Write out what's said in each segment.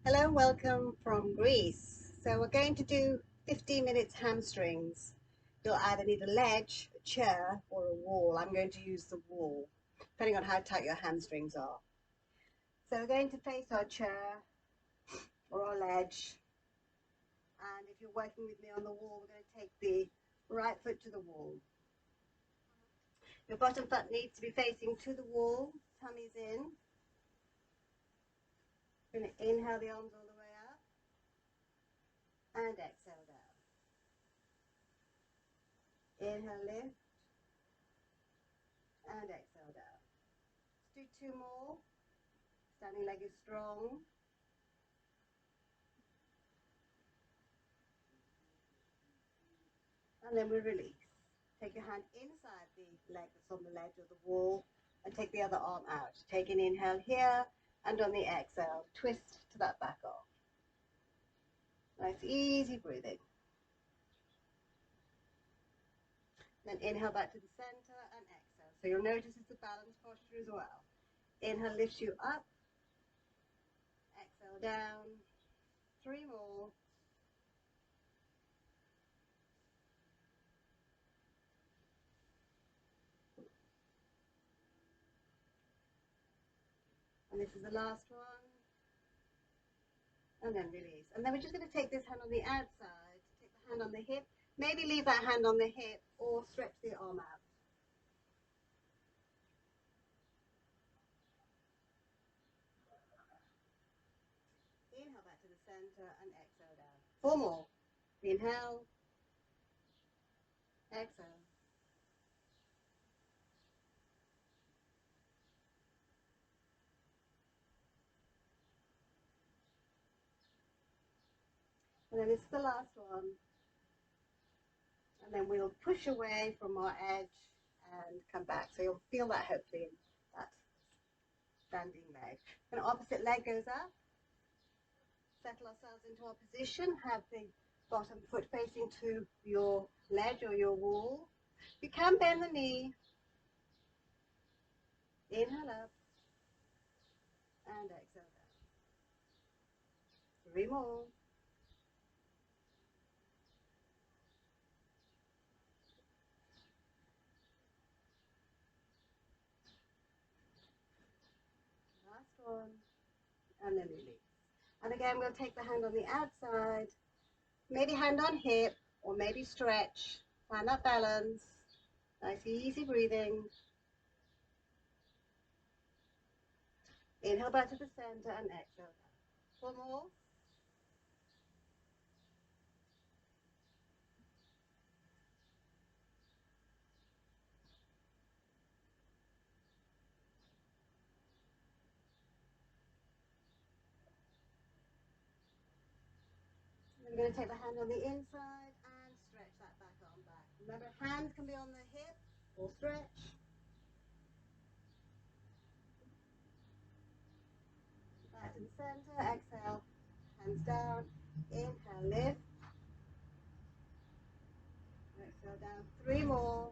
Hello and welcome from Greece. So we're going to do 15 minutes hamstrings. You'll either need a ledge, a chair or a wall. I'm going to use the wall, depending on how tight your hamstrings are. So we're going to face our chair or our ledge. And if you're working with me on the wall, we're going to take the right foot to the wall. Your bottom foot needs to be facing to the wall, tummy's in. You're going to inhale the arms all the way up and exhale down. Inhale, lift, and exhale down. Let's do two more. Standing leg is strong. And then we release. Take your hand inside the leg that's on the ledge of the wall and take the other arm out. Take an inhale here and on the exhale, twist to that back arm. Nice easy breathing. Then inhale back to the center and exhale. So you'll notice it's a balanced posture as well. Inhale lifts you up. Exhale down. Three more. And this is the last one. And then release. And then we're just going to take this hand on the outside, take the hand on the hip, maybe leave that hand on the hip or stretch the arm out. Inhale back to the center and exhale down. Four more. Inhale, exhale. And then this is the last one. And then we'll push away from our edge and come back. So you'll feel that hopefully in that standing leg. And opposite leg goes up. Settle ourselves into our position. Have the bottom foot facing to your ledge or your wall. You can bend the knee. Inhale up and exhale down. Three more. Last one. And then release. And again, we'll take the hand on the outside, maybe hand on hip, or maybe stretch. Find that balance. Nice, easy breathing. Inhale back to the center and exhale down. One more. Then we're going to take the hand on the inside and stretch that back arm back. Remember, hands can be on the hip or stretch. Back to the center, exhale, hands down. Inhale, lift. Exhale down. Three more.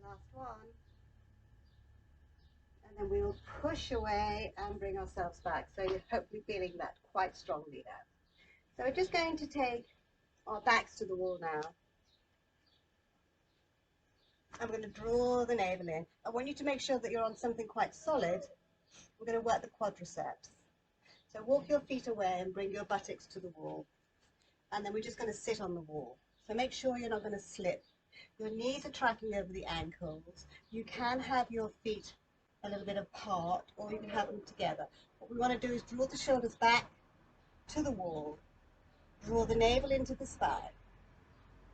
Last one. And then we will push away and bring ourselves back. So you're hopefully feeling that quite strongly now. So we're just going to take our backs to the wall now. I'm going to draw the navel in. I want you to make sure that you're on something quite solid. We're going to work the quadriceps. So walk your feet away and bring your buttocks to the wall. And then we're just going to sit on the wall. So make sure you're not going to slip. Your knees are tracking over the ankles. You can have your feet a little bit apart, or you can have them together. What we want to do is draw the shoulders back to the wall. Draw the navel into the spine.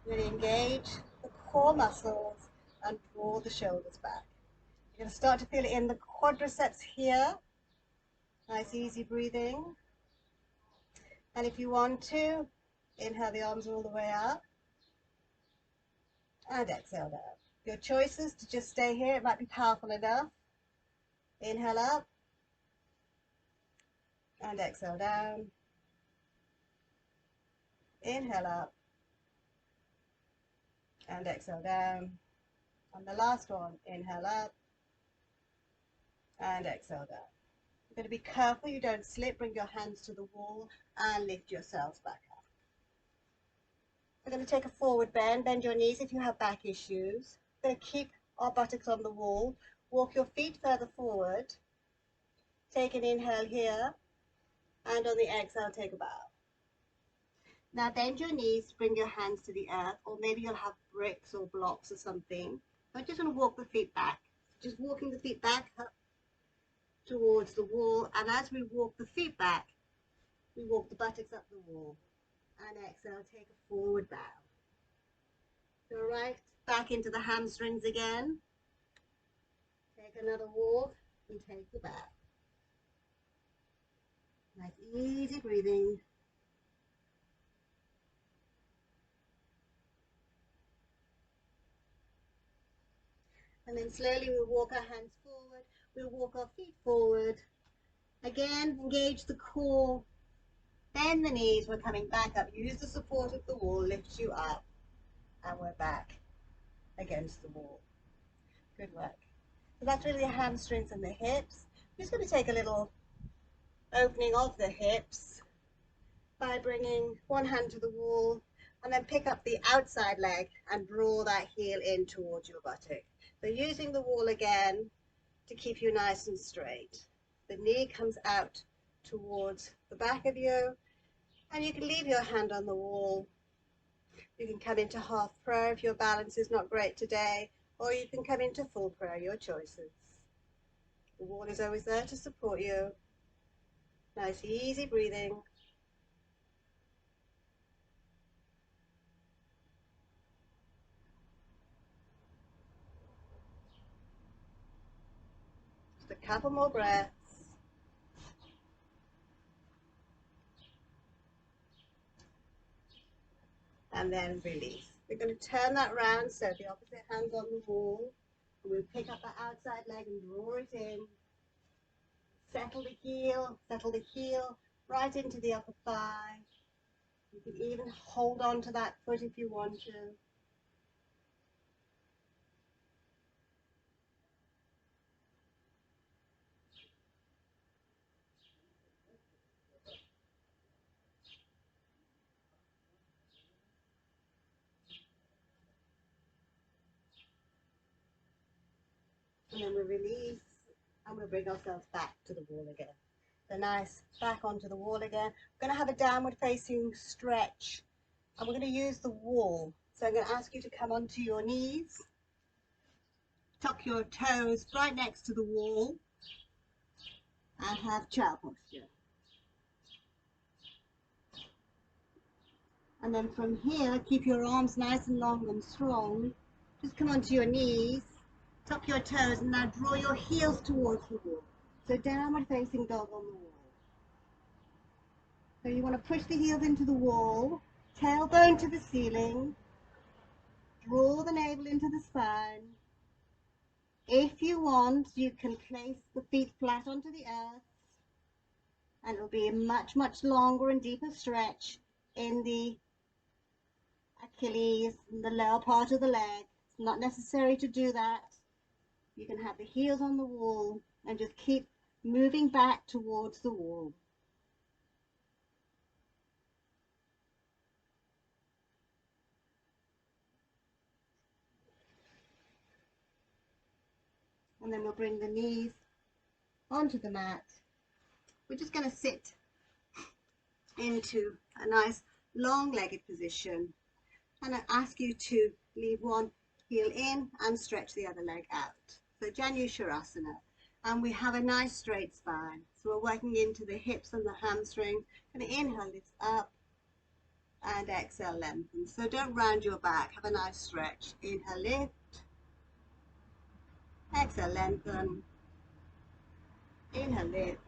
Really engage the core muscles and draw the shoulders back. You're going to start to feel it in the quadriceps here. Nice easy breathing. And if you want to, inhale the arms all the way up and exhale down. Your choice is to just stay here. It might be powerful enough. Inhale up and exhale down. Inhale up and exhale down. And the last one, inhale up and exhale down. You're going to be careful you don't slip. Bring your hands to the wall and lift yourselves back up. We're going to take a forward bend. Bend your knees if you have back issues. We're going to keep our buttocks on the wall. Walk your feet further forward. Take an inhale here. And on the exhale, take a bow. Now bend your knees, bring your hands to the earth, or maybe you'll have bricks or blocks or something. I'm just going to walk the feet back. Just walking the feet back up towards the wall. And as we walk the feet back, we walk the buttocks up the wall. And exhale, take a forward bow. So right, back into the hamstrings again. Take another walk and take the bow. Nice easy breathing. And then slowly we'll walk our hands forward. We'll walk our feet forward. Again, engage the core. Bend the knees. We're coming back up. Use the support of the wall. Lift you up. And we're back against the wall. Good work. So that's really the hamstrings and the hips. I'm just going to take a little opening of the hips by bringing one hand to the wall and then pick up the outside leg and draw that heel in towards your buttock. So using the wall again to keep you nice and straight. The knee comes out towards the back of you, and you can leave your hand on the wall. You can come into half prayer if your balance is not great today, or you can come into full prayer, your choices. The wall is always there to support you. Nice easy breathing. Just a couple more breaths. And then release. We're going to turn that round so the opposite hand's on the wall. And we'll pick up the outside leg and draw it in. Settle the heel right into the upper thigh. You can even hold on to that foot if you want to. And then we release and we'll bring ourselves back to the wall again. So nice, back onto the wall again. We're going to have a downward facing stretch and we're going to use the wall. So I'm going to ask you to come onto your knees, tuck your toes right next to the wall and have child posture. And then from here, keep your arms nice and long and strong. Just come onto your knees, tuck your toes, and now draw your heels towards the wall. So downward facing dog on the wall. So you want to push the heels into the wall, tailbone to the ceiling, draw the navel into the spine. If you want, you can place the feet flat onto the earth, and it'll be a much, much longer and deeper stretch in the Achilles, in the lower part of the leg. It's not necessary to do that. You can have the heels on the wall and just keep moving back towards the wall. And then we'll bring the knees onto the mat. We're just going to sit into a nice long-legged position. And I ask you to leave one heel in and stretch the other leg out. So Janu Shavasana. And we have a nice straight spine. So we're working into the hips and the hamstrings. Going to inhale, lift up, and exhale, lengthen. So don't round your back. Have a nice stretch. Inhale, lift. Exhale, lengthen. Inhale, lift.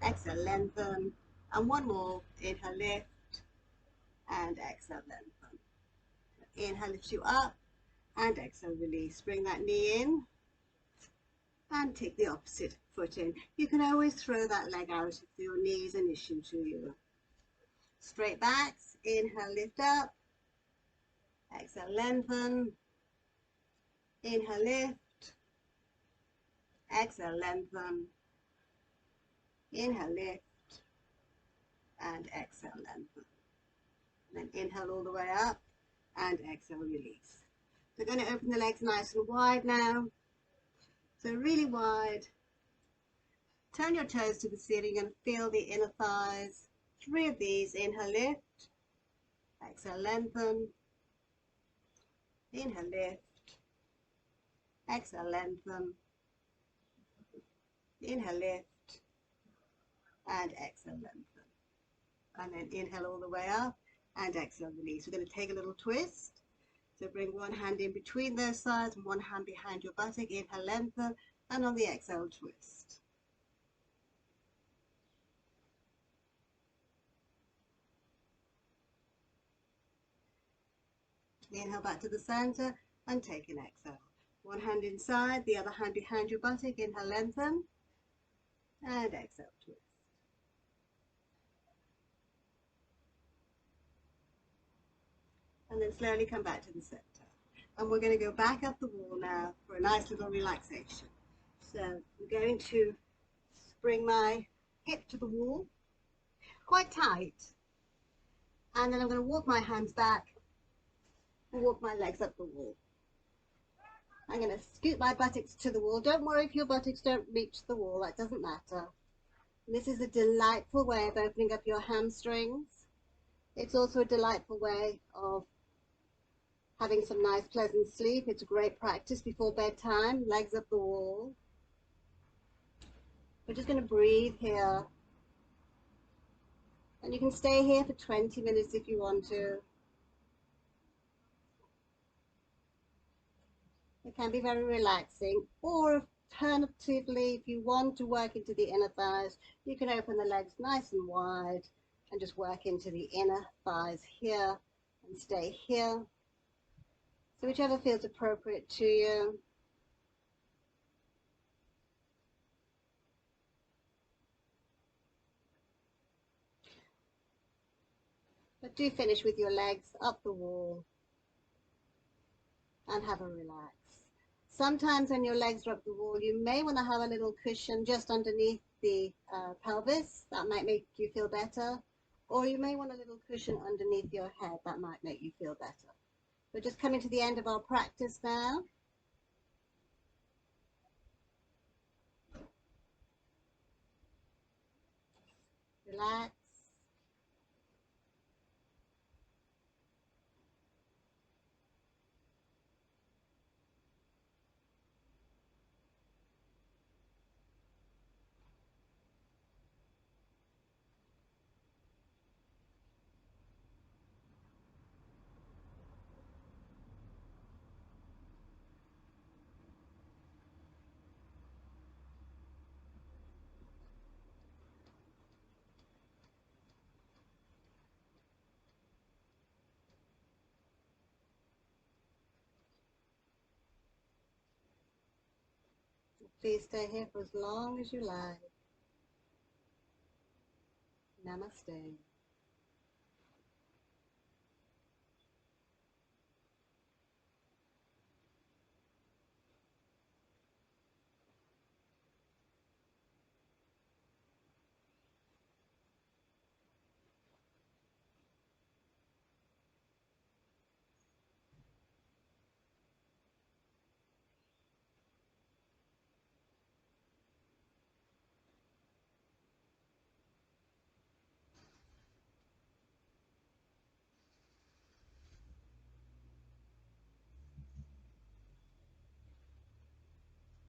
Exhale, lengthen. And one more. Inhale, lift. And exhale, lengthen. Inhale, lift you up. And exhale, release. Bring that knee in. And take the opposite foot in. You can always throw that leg out if your knee is an issue to you. Straight backs. Inhale, lift up. Exhale, lengthen. Inhale, lift. Exhale, lengthen. Inhale, lift. And exhale, lengthen. Then inhale all the way up and exhale, release. So we're going to open the legs nice and wide now. So really wide. Turn your toes to the ceiling and feel the inner thighs. 3 of these. Inhale, lift. Exhale, lengthen. Inhale, lift. Exhale, lengthen. Inhale, lift. And exhale, lengthen. And then inhale all the way up and exhale, release. We're going to take a little twist. So bring one hand in between those sides and one hand behind your buttock. Inhale, lengthen. And on the exhale, twist. Inhale back to the center and take an exhale. One hand inside, the other hand behind your buttock. Inhale, lengthen. And exhale, twist. And then slowly come back to the center. And we're going to go back up the wall now for a nice little relaxation. So I'm going to bring my hip to the wall, quite tight. And then I'm going to walk my hands back and walk my legs up the wall. I'm going to scoot my buttocks to the wall. Don't worry if your buttocks don't reach the wall, that doesn't matter. And this is a delightful way of opening up your hamstrings. It's also a delightful way of having some nice pleasant sleep. It's a great practice before bedtime, legs up the wall. We're just going to breathe here. And you can stay here for 20 minutes if you want to. It can be very relaxing. Or alternatively, if you want to work into the inner thighs, you can open the legs nice and wide and just work into the inner thighs here and stay here. So whichever feels appropriate to you. But do finish with your legs up the wall and have a relax. Sometimes when your legs are up the wall, you may want to have a little cushion just underneath the pelvis. That might make you feel better. Or you may want a little cushion underneath your head. That might make you feel better. We're just coming to the end of our practice now. Relax. Please stay here for as long as you like. Namaste.